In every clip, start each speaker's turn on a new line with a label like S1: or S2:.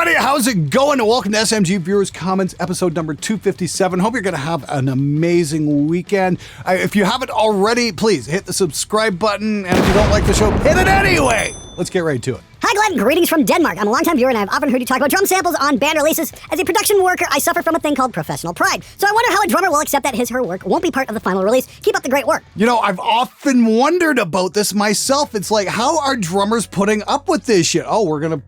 S1: everybody, how's it going? Welcome to SMG Viewers Comments, episode number 257. Hope you're going to have an amazing weekend. If you haven't already, please hit the subscribe button, and if you don't like the show, hit it anyway. Let's get right to it.
S2: Hi Glenn, greetings from Denmark. I'm a longtime viewer and I've often heard you talk about drum samples on band releases. As a production worker, I suffer from a thing called professional pride. So I wonder how a drummer will accept that his/her work won't be part of the final release. Keep up the great work.
S1: You know, I've often wondered about this myself. It's like, how are drummers putting up with this shit? Oh, we're gonna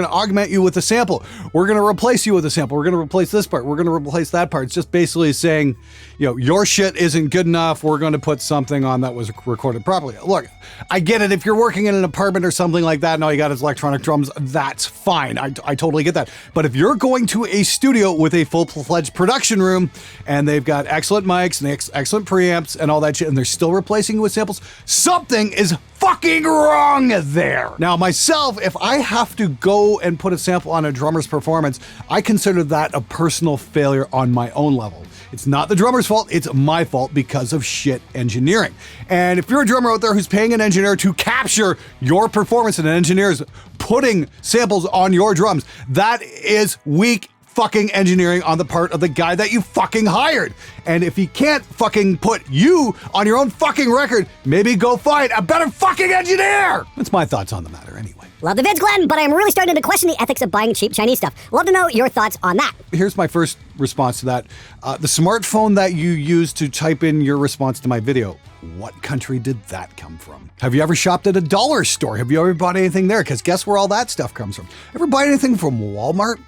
S1: augment you with a sample. We're gonna replace you with a sample. We're gonna replace this part. We're gonna replace that part. It's just basically saying, you know, your shit isn't good enough. We're gonna put something on that was recorded properly. Look, I get it. If you're working in an apartment or something like that and all you got is electronic drums, that's fine. I totally get that. But if you're going to a studio with a full-fledged production room and they've got excellent mics and excellent preamps and all that shit, and they're still replacing you with samples, something is fucking wrong there. Now, myself, if I have to go and put a sample on a drummer's performance, I consider that a personal failure on my own level. It's not the drummer's fault, it's my fault because of shit engineering. And if you're a drummer out there who's paying an engineer to capture your performance and an engineer is putting samples on your drums, that is weak fucking engineering on the part of the guy that you fucking hired. And if he can't fucking put you on your own fucking record, maybe go find a better fucking engineer. That's my thoughts on the matter anyway.
S2: Love the vids, Glenn, but I'm really starting to question the ethics of buying cheap Chinese stuff. Love to know your thoughts on that.
S1: Here's my first response to that. The smartphone that you use to type in your response to my video, what country did that come from? Have you ever shopped at a dollar store? Have you ever bought anything there? Because guess where all that stuff comes from? Ever buy anything from Walmart?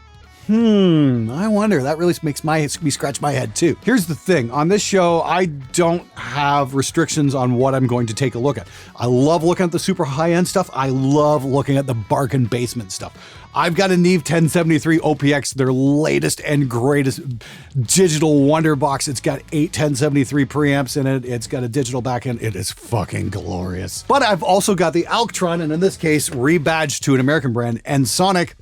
S1: I wonder. That really makes me scratch my head too. Here's the thing. On this show, I don't have restrictions on what I'm going to take a look at. I love looking at the super high-end stuff. I love looking at the bargain basement stuff. I've got a Neve 1073 OPX, their latest and greatest digital wonder box. It's got 8 1073 preamps in it. It's got a digital backend. It is fucking glorious. But I've also got the Alctron, and in this case, rebadged to an American brand, Ensoniq,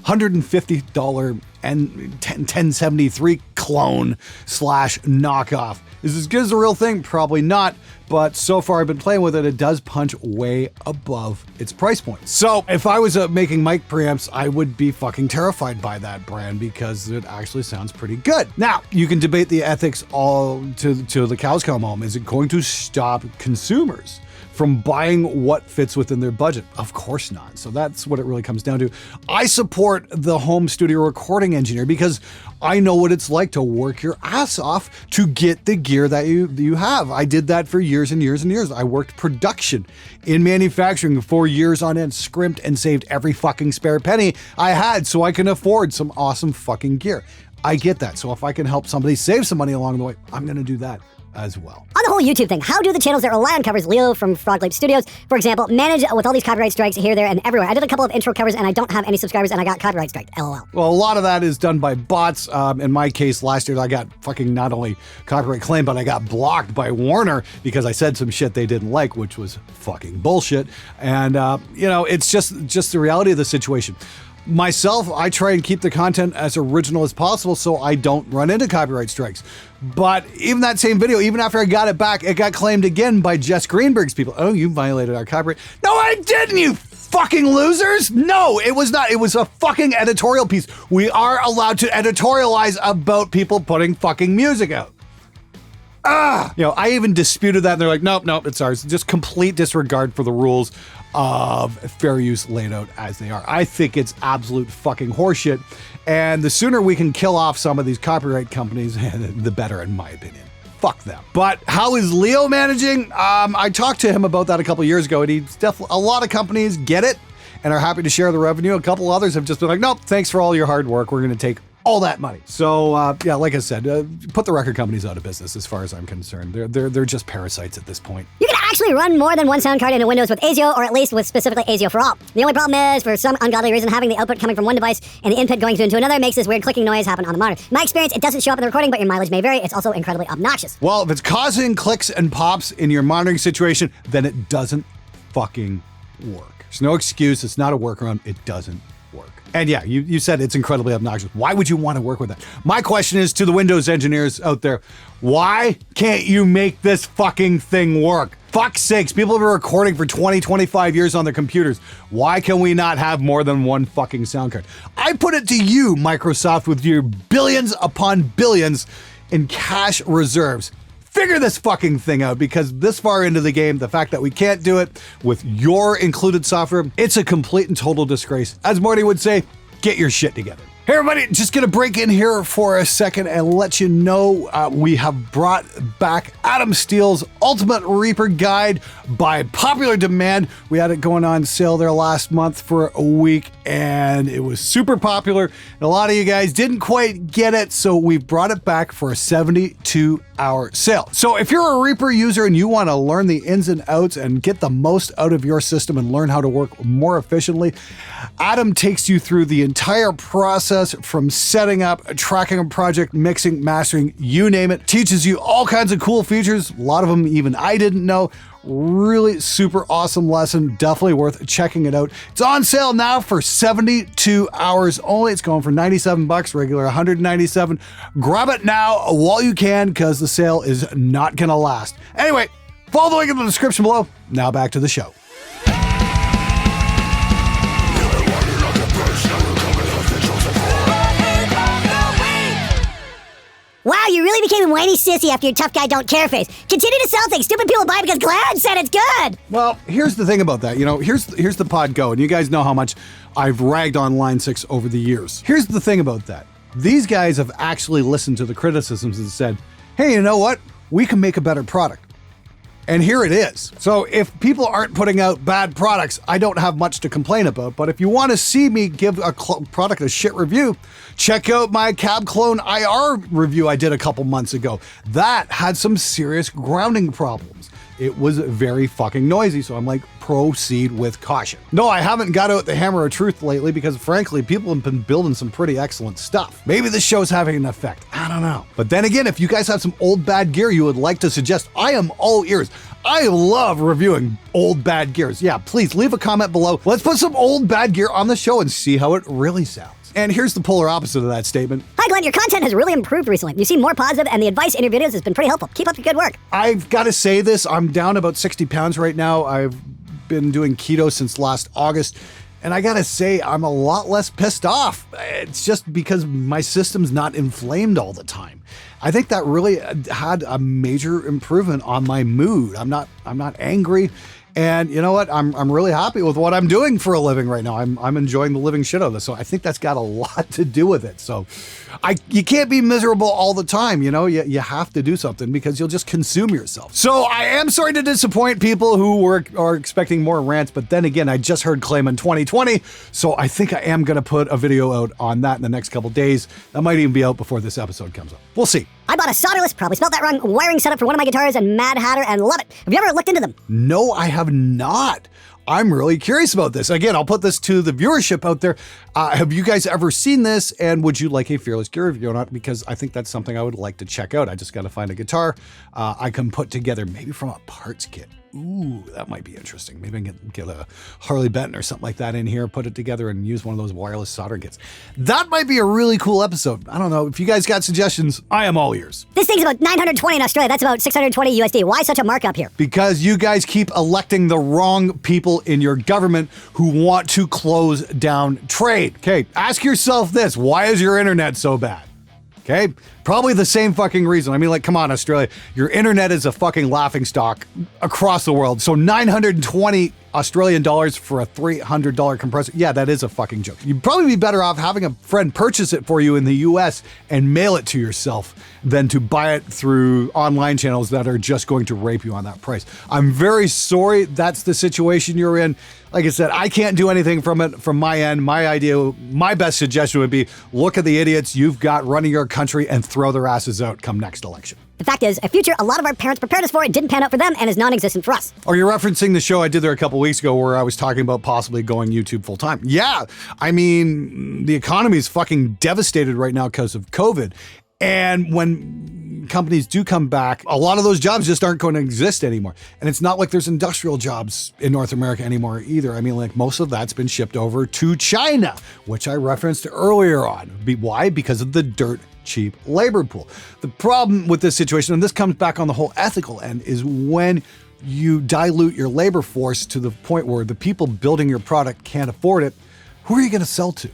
S1: $150 and 1073 clone / knockoff. Is this as good as the real thing? Probably not, but so far I've been playing with it. It does punch way above its price point. So if I was making mic preamps, I would be fucking terrified by that brand because it actually sounds pretty good. Now, you can debate the ethics all to the cows come home. Is it going to stop consumers from buying what fits within their budget? Of course not. So that's what it really comes down to. I support the home studio recording engineer because I know what it's like to work your ass off to get the gear that you have. I did that for years and years and years. I worked production in manufacturing for years on end, scrimped and saved every fucking spare penny I had so I can afford some awesome fucking gear. I get that. So if I can help somebody save some money along the way, I'm going to do that as well.
S2: On the whole YouTube thing, how do the channels that rely on covers, Leo from Frog Leap Studios, for example, manage with all these copyright strikes here, there, and everywhere? I did a couple of intro covers and I don't have any subscribers and I got copyright striked. LOL.
S1: Well, a lot of that is done by bots. In my case, last year I got fucking not only copyright claim, but I got blocked by Warner because I said some shit they didn't like, which was fucking bullshit. And, you know, it's just the reality of the situation. Myself, I try and keep the content as original as possible so I don't run into copyright strikes. But even that same video, even after I got it back, it got claimed again by Jess Greenberg's people. Oh, you violated our copyright. No, I didn't, you fucking losers. No, it was not. It was a fucking editorial piece. We are allowed to editorialize about people putting fucking music out. You know, I even disputed that and they're like, nope, it's ours. Just complete disregard for the rules of fair use laid out as they are. I think it's absolute fucking horseshit. And the sooner we can kill off some of these copyright companies, the better, in my opinion. Fuck them. But how is Leo managing? I talked to him about that a couple years ago, and he's definitely, a lot of companies get it and are happy to share the revenue. A couple others have just been like, nope, thanks for all your hard work. We're going to take all that money. So yeah, like I said, put the record companies out of business as far as I'm concerned. They're just parasites at this point.
S2: You can actually run more than one sound card into Windows with ASIO, or at least with specifically ASIO for all. The only problem is, for some ungodly reason, having the output coming from one device and the input going into another makes this weird clicking noise happen on the monitor. In my experience, it doesn't show up in the recording, but your mileage may vary. It's also incredibly obnoxious.
S1: Well, if it's causing clicks and pops in your monitoring situation, then it doesn't fucking work. There's no excuse. It's not a workaround. It doesn't work. And yeah, you said it's incredibly obnoxious. Why would you want to work with that? My question is to the Windows engineers out there, why can't you make this fucking thing work? fuck's sakes, people have been recording for 20, 25 years on their computers. Why can we not have more than one fucking sound card? I put it to you, Microsoft, with your billions upon billions in cash reserves. Figure this fucking thing out, because this far into the game, the fact that we can't do it with your included software, it's a complete and total disgrace. As Morty would say, get your shit together. Hey everybody, just gonna break in here for a second and let you know we have brought back Adam Steele's Ultimate Reaper Guide by popular demand. We had it going on sale there last month for a week and it was super popular. And a lot of you guys didn't quite get it, so we've brought it back for a 72-hour sale. So if you're a Reaper user and you want to learn the ins and outs and get the most out of your system and learn how to work more efficiently, Adam takes you through the entire process from setting up, tracking a project, mixing, mastering, you name it. Teaches you all kinds of cool features, a lot of them even I didn't know. Really super awesome lesson, definitely worth checking it out. It's on sale now for 72 hours only. It's going for $97, regular $197. Grab it now while you can, because the sale is not gonna last. Anyway, follow the link in the description below. Now back to the show.
S2: Wow, you really became a whiny sissy after your tough guy don't care face. Continue to sell things. Stupid people buy because Glad said it's good.
S1: Well, here's the thing about that. You know, here's the pod go, and you guys know how much I've ragged on Line 6 over the years. Here's the thing about that. These guys have actually listened to the criticisms and said, hey, you know what? We can make a better product. And here it is. So if people aren't putting out bad products, I don't have much to complain about. But if you want to see me give a product a shit review, check out my Cab Clone IR review I did a couple months ago. That had some serious grounding problems. It was very fucking noisy, so I'm like, proceed with caution. No, I haven't got out the hammer of truth lately because frankly, people have been building some pretty excellent stuff. Maybe this show's having an effect. I don't know. But then again, if you guys have some old bad gear you would like to suggest, I am all ears. I love reviewing old bad gears. Yeah, please leave a comment below. Let's put some old bad gear on the show and see how it really sounds. And here's the polar opposite of that statement.
S2: Hi Glenn, your content has really improved recently. You seem more positive and the advice in your videos has been pretty helpful. Keep up the good work.
S1: I've got to say this, I'm down about 60 pounds right now. I've been doing keto since last August. And I gotta say, I'm a lot less pissed off. It's just because my system's not inflamed all the time. I think that really had a major improvement on my mood. I'm not angry. And you know what? I'm really happy with what I'm doing for a living right now. I'm enjoying the living shit out of this. So I think that's got a lot to do with it. So you can't be miserable all the time. You know, you have to do something because you'll just consume yourself. So I am sorry to disappoint people who are expecting more rants. But then again, I just heard claim in 2020. So I think I am going to put a video out on that in the next couple days. That might even be out before this episode comes up. We'll see.
S2: I bought a solderless, probably spelled that wrong, wiring setup for one of my guitars and Mad Hatter and love it. Have you ever looked into them?
S1: No, I have not. I'm really curious about this. Again, I'll put this to the viewership out there. Have you guys ever seen this? And would you like a Fearless Gear review or not? Because I think that's something I would like to check out. I just got to find a guitar I can put together maybe from a parts kit. Ooh, that might be interesting. Maybe I can get a Harley Benton or something like that in here, put it together and use one of those wireless soldering kits. That might be a really cool episode. I don't know. If you guys got suggestions, I am all ears.
S2: This thing's about 920 in Australia. That's about 620 USD. Why such a markup here?
S1: Because you guys keep electing the wrong people in your government who want to close down trade. Okay, ask yourself this. Why is your internet so bad? Okay, probably the same fucking reason. I mean, like, come on, Australia. Your internet is a fucking laughingstock across the world. So 920 Australian dollars for a $300 compressor. Yeah, that is a fucking joke. You'd probably be better off having a friend purchase it for you in the US and mail it to yourself than to buy it through online channels that are just going to rape you on that price. I'm very sorry that's the situation you're in. Like I said, I can't do anything from my end. My best suggestion would be look at the idiots you've got running your country and throw their asses out come next election.
S2: The fact is, a future a lot of our parents prepared us for, it didn't pan out for them and is non-existent for us.
S1: Are you referencing the show I did there a couple weeks ago where I was talking about possibly going YouTube full time? Yeah, I mean, the economy is fucking devastated right now because of COVID. And when companies do come back, a lot of those jobs just aren't going to exist anymore. And it's not like there's industrial jobs in North America anymore either. I mean, like most of that's been shipped over to China, which I referenced earlier on. Why? Because of the dirt cheap labor pool. The problem with this situation, and this comes back on the whole ethical end, is when you dilute your labor force to the point where the people building your product can't afford it. Who are you going to sell to?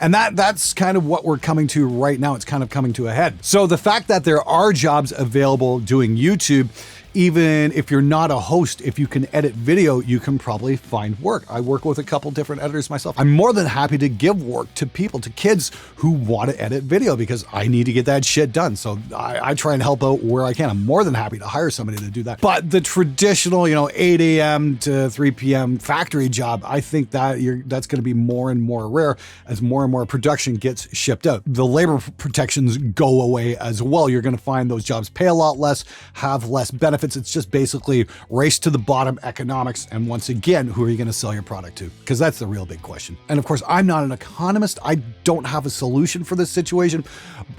S1: And that's kind of what we're coming to right now. It's kind of coming to a head. So the fact that there are jobs available doing YouTube, even if you're not a host, if you can edit video, you can probably find work. I work with a couple different editors myself. I'm more than happy to give work to people, to kids who want to edit video because I need to get that shit done. So I try and help out where I can. I'm more than happy to hire somebody to do that. But the traditional, 8 a.m. to 3 p.m. factory job, I think that's going to be more and more rare as more and more production gets shipped out. The labor protections go away as well. You're going to find those jobs pay a lot less, have less benefits. It's just basically race to the bottom economics. And once again, who are you going to sell your product to? Because that's the real big question. And of course, I'm not an economist. I don't have a solution for this situation.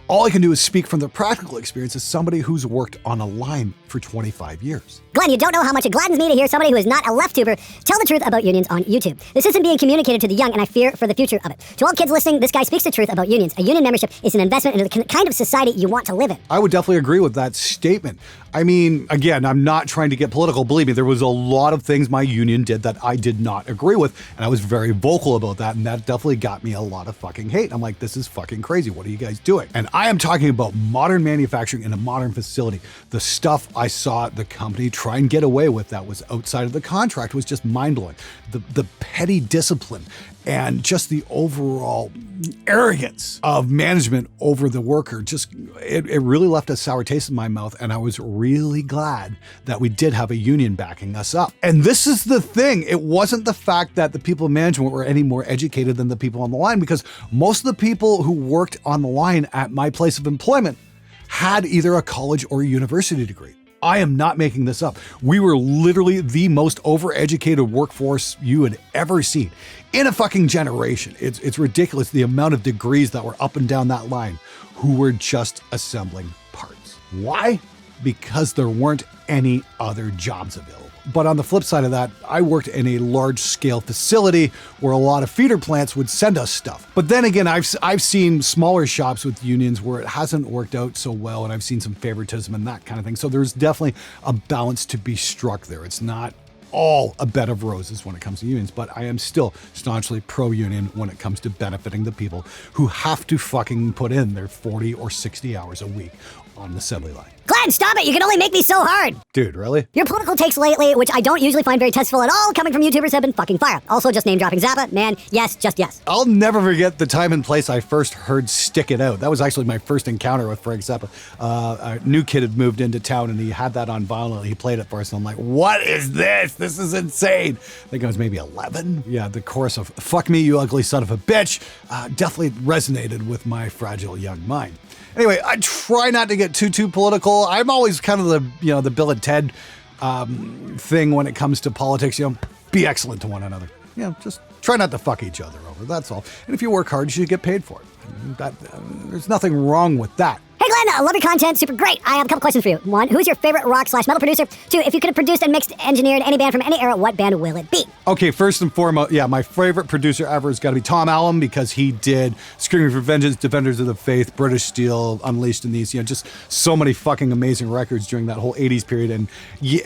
S1: All I can do is speak from the practical experience as somebody who's worked on a line for 25 years.
S2: Glenn, you don't know how much it gladdens me to hear somebody who is not a left-tuber tell the truth about unions on YouTube. This isn't being communicated to the young, and I fear for the future of it. To all kids listening, this guy speaks the truth about unions. A union membership is an investment into the kind of society you want to live in.
S1: I would definitely agree with that statement. I mean, again, I'm not trying to get political. Believe me, there was a lot of things my union did that I did not agree with, and I was very vocal about that, and that definitely got me a lot of fucking hate. I'm like, this is fucking crazy. What are you guys doing? And I am talking about modern manufacturing in a modern facility. The stuff I saw the company try and get away with that was outside of the contract was just mind-blowing. The petty discipline and just the overall arrogance of management over the worker, it really left a sour taste in my mouth, and I was really glad that we did have a union backing us up. And this is the thing, it wasn't the fact that the people in management were any more educated than the people on the line, because most of the people who worked on the line at my place of employment had either a college or a university degree. I am not making this up. We were literally the most overeducated workforce you had ever seen in a fucking generation. It's ridiculous the amount of degrees that were up and down that line who were just assembling parts. Why? Because there weren't any other jobs available. But on the flip side of that, I worked in a large-scale facility where a lot of feeder plants would send us stuff. But then again, I've seen smaller shops with unions where it hasn't worked out so well, and I've seen some favoritism and that kind of thing. So there's definitely a balance to be struck there. It's not all a bed of roses when it comes to unions, but I am still staunchly pro-union when it comes to benefiting the people who have to fucking put in their 40 or 60 hours a week on the assembly line.
S2: Glenn, stop it! You can only make me so hard!
S1: Dude, really?
S2: Your political takes lately, which I don't usually find very tasteful at all, coming from YouTubers, have been fucking fire. Also, just name-dropping Zappa, man, yes, just yes.
S1: I'll never forget the time and place I first heard Stick It Out. That was actually my first encounter with Frank Zappa. A new kid had moved into town, and he had that on vinyl, and he played it for us, and I'm like, what is this? This is insane. I think I was maybe 11. Yeah, the chorus of "Fuck me, you ugly son of a bitch" definitely resonated with my fragile young mind. Anyway, I try not to get too political. I'm always kind of the Bill and Ted thing when it comes to politics. Be excellent to one another. Just try not to fuck each other over. That's all. And if you work hard, you should get paid for it. There's nothing wrong with that.
S2: Hey Glenn, I love your content, super great. I have a couple questions for you. One, who's your favorite rock/metal producer? Two, if you could have produced and mixed, engineered any band from any era, what band will it be? Okay,
S1: first and foremost, my favorite producer ever has got to be Tom Allen, because he did Screaming for Vengeance, Defenders of the Faith, British Steel, Unleashed in these, just so many fucking amazing records during that whole 80s period. And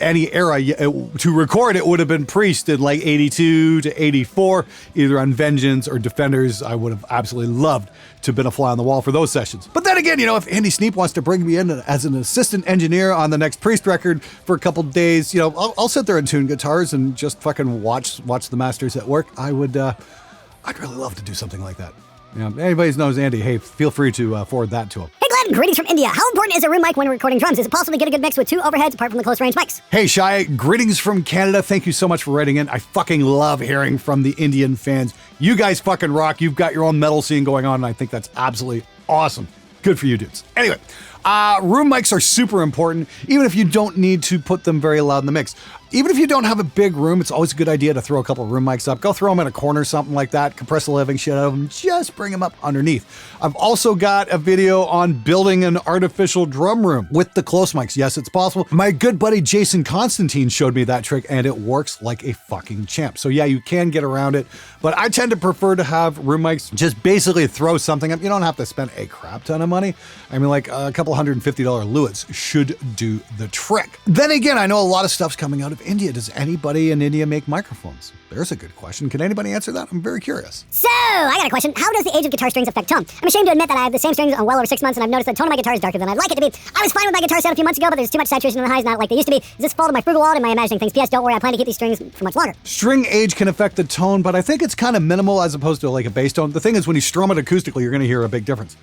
S1: any era, to record it would have been Priest in like 82 to 84, either on Vengeance or Defenders. I would have absolutely loved to have been a fly on the wall for those sessions. But then again, if Andy Sneap wants to bring me in as an assistant engineer on the next Priest record for a couple days, I'll sit there and tune guitars and just fucking watch the masters at work. I'd really love to do something like that. Anybody knows Andy, hey, feel free to forward that to him.
S2: Hey Glenn, greetings from India. How important is a room mic when recording drums? Is it possible to get a good mix with two overheads apart from the close range mics?
S1: Hey Shai, greetings from Canada. Thank you so much for writing in. I fucking love hearing from the Indian fans. You guys fucking rock. You've got your own metal scene going on, and I think that's absolutely awesome. Good for you dudes. Anyway, room mics are super important, even if you don't need to put them very loud in the mix. Even if you don't have a big room, it's always a good idea to throw a couple of room mics up. Go throw them in a corner, something like that. Compress the living shit out of them. Just bring them up underneath. I've also got a video on building an artificial drum room with the close mics. Yes, it's possible. My good buddy Jason Constantine showed me that trick, and it works like a fucking champ. So yeah, you can get around it, but I tend to prefer to have room mics just basically throw something up. You don't have to spend a crap ton of money. I mean, like a couple couple $150 Lewis should do the trick. Then again, I know a lot of stuff's coming out of India. Does anybody in India make microphones? There's a good question. Can anybody answer that? I'm very curious.
S2: So, I got a question. How does the age of guitar strings affect tone? I'm ashamed to admit that I have the same strings on well over 6 months, and I've noticed the tone of my guitar is darker than I'd like it to be. I was fine with my guitar set a few months ago, but there's too much saturation in the highs, not like they used to be. Is this fault of my frugal wallet? Am I imagining things? P.S. Don't worry, I plan to keep these strings for much longer.
S1: String age can affect the tone, but I think it's kind of minimal as opposed to like a bass tone. The thing is, when you strum it acoustically, you're going to hear a big difference.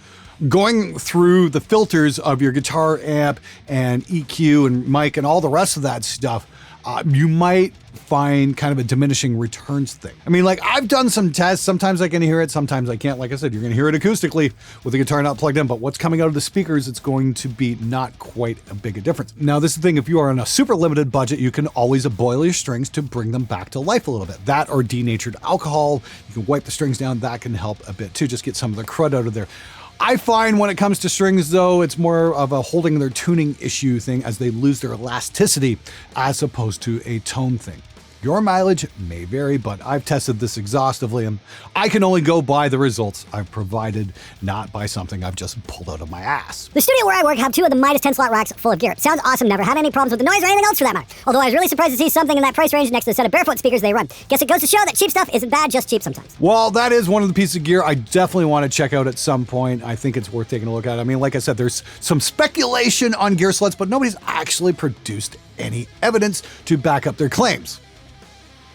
S1: Going through the filters of your guitar amp and EQ and mic and all the rest of that stuff, you might find kind of a diminishing returns thing. I mean, like, I've done some tests. Sometimes I can hear it, sometimes I can't. Like I said, you're going to hear it acoustically with the guitar not plugged in, but what's coming out of the speakers, it's going to be not quite a big a difference. Now, this is the thing, if you are on a super limited budget, you can always boil your strings to bring them back to life a little bit. That or denatured alcohol, you can wipe the strings down. That can help a bit too, just get some of the crud out of there. I find when it comes to strings, though, it's more of a holding their tuning issue thing as they lose their elasticity as opposed to a tone thing. Your mileage may vary, but I've tested this exhaustively, and I can only go by the results I've provided, not by something I've just pulled out of my ass.
S2: The studio where I work have 2 of the Midas 10-slot racks full of gear. Sounds awesome, never had any problems with the noise or anything else for that matter. Although I was really surprised to see something in that price range next to the set of barefoot speakers they run. Guess it goes to show that cheap stuff isn't bad, just cheap sometimes.
S1: Well, that is one of the pieces of gear I definitely want to check out at some point. I think it's worth taking a look at. I mean, like I said, there's some speculation on gear sluts, but nobody's actually produced any evidence to back up their claims.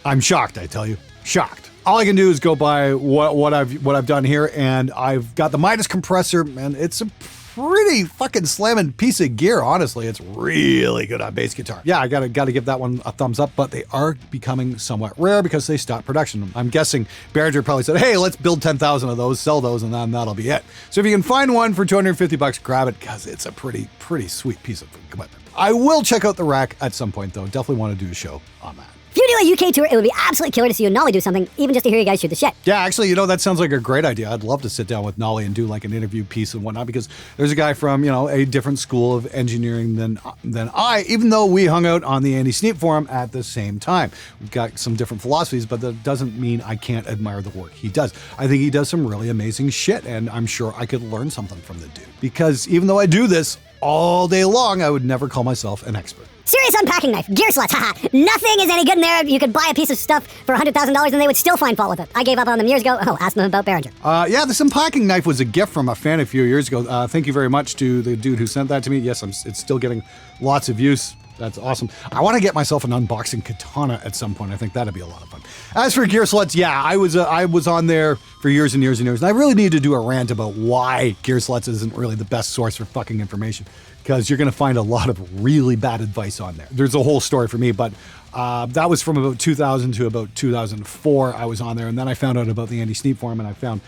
S1: I'm shocked, I tell you. Shocked. All I can do is go by what I've done here, and I've got the Midas compressor, and it's a pretty fucking slamming piece of gear, honestly. It's really good on bass guitar. Yeah, I gotta give that one a thumbs up, but they are becoming somewhat rare because they stopped production. I'm guessing Behringer probably said, hey, let's build 10,000 of those, sell those, and then that'll be it. So if you can find one for $250, grab it, because it's a pretty sweet piece of equipment. I will check out the rack at some point, though. Definitely want to do a show on that.
S2: If you do a UK tour, it would be absolutely killer to see you and Nolly do something, even just to hear you guys shoot the shit.
S1: Yeah, actually, that sounds like a great idea. I'd love to sit down with Nolly and do like an interview piece and whatnot, because there's a guy from, a different school of engineering than I, even though we hung out on the Andy Sneap forum at the same time. We've got some different philosophies, but that doesn't mean I can't admire the work he does. I think he does some really amazing shit, and I'm sure I could learn something from the dude. Because even though I do this all day long, I would never call myself an expert.
S2: Serious unpacking knife, gear sluts, haha. Nothing is any good in there. You could buy a piece of stuff for $100,000 and they would still find fault with it. I gave up on them years ago. Oh, ask them about Behringer.
S1: Yeah, this unpacking knife was a gift from a fan a few years ago. Thank you very much to the dude who sent that to me. Yes, it's still getting lots of use. That's awesome. I want to get myself an unboxing katana at some point. I think that'd be a lot of fun. As for gear sluts, yeah, I was on there for years and years and years, and I really need to do a rant about why gear sluts isn't really the best source for fucking information, because you're going to find a lot of really bad advice on there. There's a whole story for me, but that was from about 2000 to about 2004. I was on there, and then I found out about the Andy Sneap forum, and I found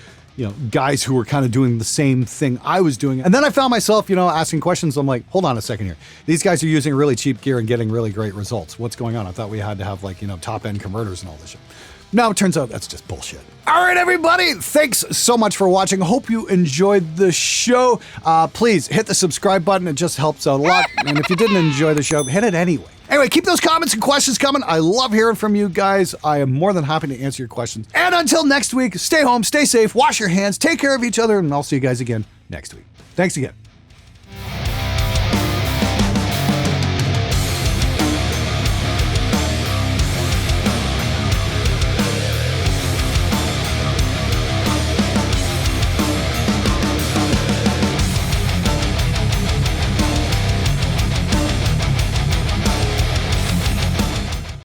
S1: guys who were kind of doing the same thing I was doing. And then I found myself, asking questions. I'm like, hold on a second here. These guys are using really cheap gear and getting really great results. What's going on? I thought we had to have top end converters and all this shit. No, it turns out that's just bullshit. All right, everybody. Thanks so much for watching. Hope you enjoyed the show. Please hit the subscribe button. It just helps out a lot. And if you didn't enjoy the show, hit it anyway. Anyway, keep those comments and questions coming. I love hearing from you guys. I am more than happy to answer your questions. And until next week, stay home, stay safe, wash your hands, take care of each other, and I'll see you guys again next week. Thanks again.